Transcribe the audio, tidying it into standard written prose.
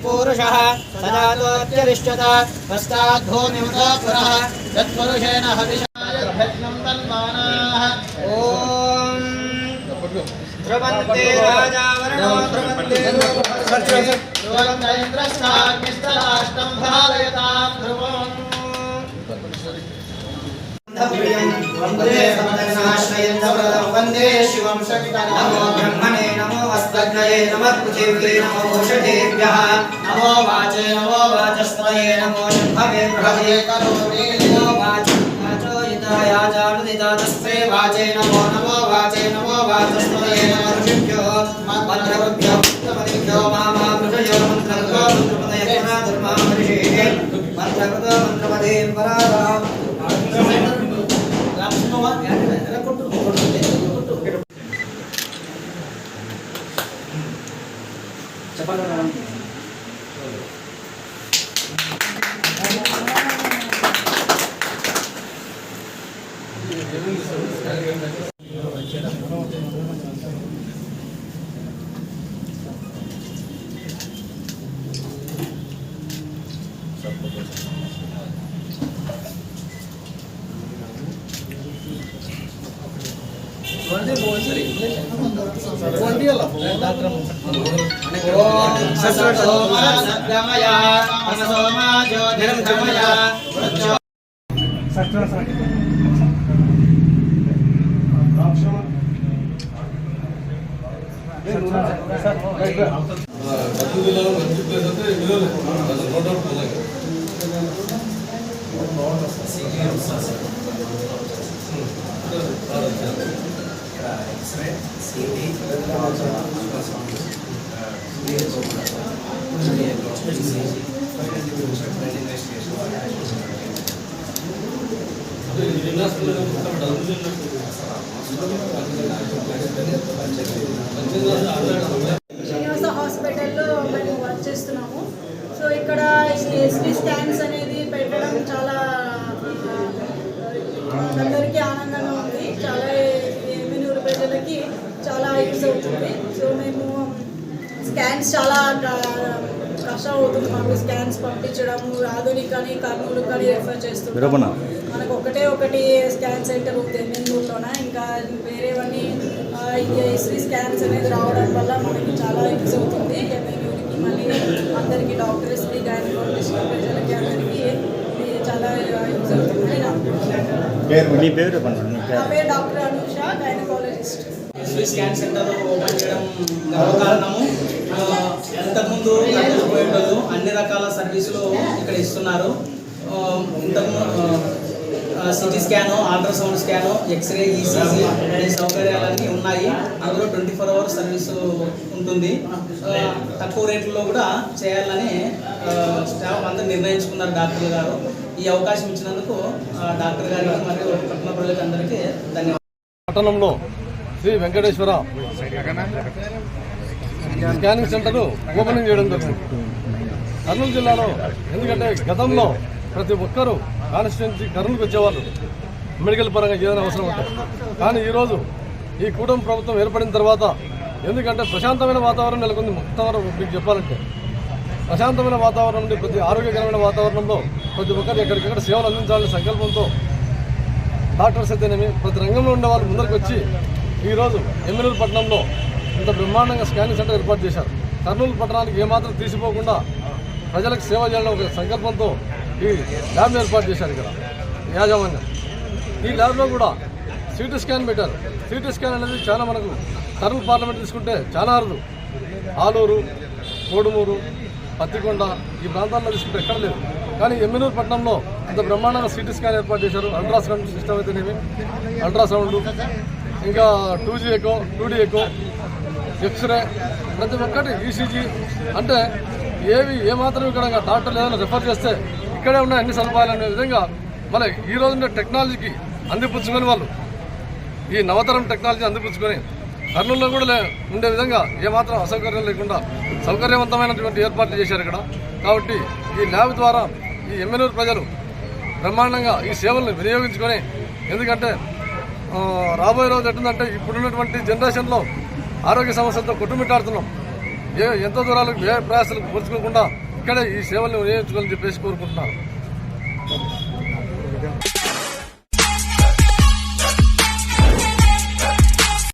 पुरुषः सजातोऽत्यरिष्यत पश्चाद्भूमिमुतो पुरः यत्पुरुषेण हविषायर्भग्नं तन्मानाः ॐ ध्रुवन्ते राजावरणो ध्रुवन्ते ध्रुवन्त इन्द्रश्चाग्निस्तराष्टं धारयतां ध्रुवम् वन्दे समदनाश्रयं वन्दे शिवं शक्तं नमो ब्रह्मणे नमो अस्मद्गये नमः पृथिव्यै नमो ओषधेभ्यः नमो वाचस्पतये नमो शम्भवे प्रभवे करोमि नमो वाचो हिताया जानुदिता तस्मै वाचे नमो वाचस्पतये नमो ऋषिभ्यो मन्त्रभ्यो मन्त्रपदिभ्यो मामा ऋषयो मन्त्रकृतो मन्त्रपदये धर्मां ऋषेः मन्त्रकृतो मन्त्रपदे पराराम् హాస్పిటల్లో మేము వర్క్ చేస్తున్నాము. సో ఇక్కడ ఎస్టీ స్కాన్స్ అనేది పెట్టడం చాలా అందరికీ ఆనందంగా ఉంది. చాలా ఎమ్మెనూరు ప్రజలకి చాలా యూజ్ అవుతుంది. సో మేము స్కాన్స్ చాలా కష్టం అవుతుంది మాకు స్కాన్స్ పంపించడము. ఆధునిక అని కర్నూలు కానీ రెఫర్ చేస్తున్నాము. మనకు ఒకటి స్కాన్ సెంటర్ ఉంది ఎమ్మెనూరులోన. ఇంకా వేరేవన్నీ ఎస్టీ స్కాన్స్ అనేది రావడం వల్ల మనకి చాలా యూజ్ అవుతుంది ఎమ్మెనూరుకి. మళ్ళీ అందరికీ డాక్టర్స్కి గైనకాలజిస్ట్ ప్రజలకి అందరికీ చాలా యూజ్ అవుతుంది. నా పేరు doctor Anusha, gynaecologist. Scan centre open చేయడం గర్వకారణము. ఇంతకుముందు పోయేటోళ్ళు అన్ని రకాల సర్వీసులు ఇక్కడ ఇస్తున్నారు. CT scan, ultrasound scan, x ray, ECG అనే సౌకర్యాలన్నీ ఉన్నాయి. అందులో 24 hours సర్వీసు ఉంటుంది. తక్కువ రేట్లలో కూడా చేయాలని స్టాఫ్ అందరూ నిర్ణయించుకున్నారు డాక్టర్ గారు. ఈ అవకాశం ఇచ్చినందుకు డాక్టర్ గారికి మరియు పట్టణ ప్రజలకు అందరికీ ధన్యవాదాలు. పట్టణంలో Shri Venkateswara scanning centre opening చేయడం జరిగింది కర్నూలు జిల్లాలో. ఎందుకంటే గతంలో ప్రతి ఒక్కరూ కాన్స్టిట్యున్సీ కర్నూలుకి వచ్చేవాళ్ళు మెడికల్ పరంగా ఏదైనా అవసరం ఉంటుంది. కానీ ఈరోజు ఈ కూటమి ప్రభుత్వం ఏర్పడిన తర్వాత ఎందుకంటే ప్రశాంతమైన వాతావరణం నెలకొంది. మొత్తం మీకు చెప్పాలంటే ప్రశాంతమైన వాతావరణం నుండి ప్రతి ఆరోగ్యకరమైన వాతావరణంలో ప్రతి ఒక్కరు ఎక్కడికెక్కడ సేవలు అందించాలనే సంకల్పంతో డాక్టర్స్ అయితేనేమి ప్రతి రంగంలో ఉండే వాళ్ళు ముందరికి వచ్చి ఈరోజు ఎమ్మెనూరు పట్టణంలో ఇంత బ్రహ్మాండంగా స్కానింగ్ సెంటర్ ఏర్పాటు చేశారు. కర్నూలు పట్టణానికి ఏమాత్రం తీసిపోకుండా ప్రజలకు సేవ చేయాలని ఒక సంకల్పంతో ఈ ల్యాబ్ను ఏర్పాటు చేశారు ఇక్కడ యాజమాన్యం. ఈ ల్యాబ్లో కూడా సిటీ స్కాన్ పెట్టారు. సిటీ స్కాన్ అనేది చాలా మనకు కర్నూలు పార్లమెంట్ తీసుకుంటే చాలా అరుదు. ఆలూరు, కోడుమూరు, పత్తికొండ ఈ ప్రాంతాల్లో తీసుకుంటే ఎక్కడ లేదు. కానీ ఎమ్మెనూరు పట్టణంలో ఇంత బ్రహ్మాండంగా సిటీ స్కాన్ ఏర్పాటు చేశారు. అల్ట్రాసౌండ్ సిస్టమ్ అయితేనేమి, అల్ట్రాసౌండ్, ఇంకా 2G echo, 2D echo, x ray, ప్రతి ఒక్కటి ఈసీజీ. అంటే ఏమాత్రం ఇక్కడ డాక్టర్లు ఏదైనా రిఫర్ చేస్తే ఇక్కడే ఉన్న అన్ని సదుపాయాలు అనే విధంగా మళ్ళీ ఈ రోజున టెక్నాలజీకి అందిపుచ్చుకొని వాళ్ళు ఈ నవతరం టెక్నాలజీ అందిపుచ్చుకొని కర్నూలులో కూడా ఉండే విధంగా ఏమాత్రం అసౌకర్యం లేకుండా సౌకర్యవంతమైనటువంటి ఏర్పాట్లు చేశారు ఇక్కడ. కాబట్టి ఈ ల్యాబ్ ద్వారా ఈ ఎమ్మెనూరు ప్రజలు బ్రహ్మాండంగా ఈ సేవలను వినియోగించుకొని, ఎందుకంటే రాబోయే రోజు ఎట్టుందంటే ఇప్పుడున్నటువంటి జనరేషన్లో ఆరోగ్య సమస్యలతో కొట్టుమిట్టాడుతున్నాం. ఎంత దూరాలకు ఏ ప్రయాసాలకు పొరుచుకోకుండా ఇక్కడే ఈ సేవలను వినియోగించుకోవాలని చెప్పేసి కోరుకుంటున్నాను.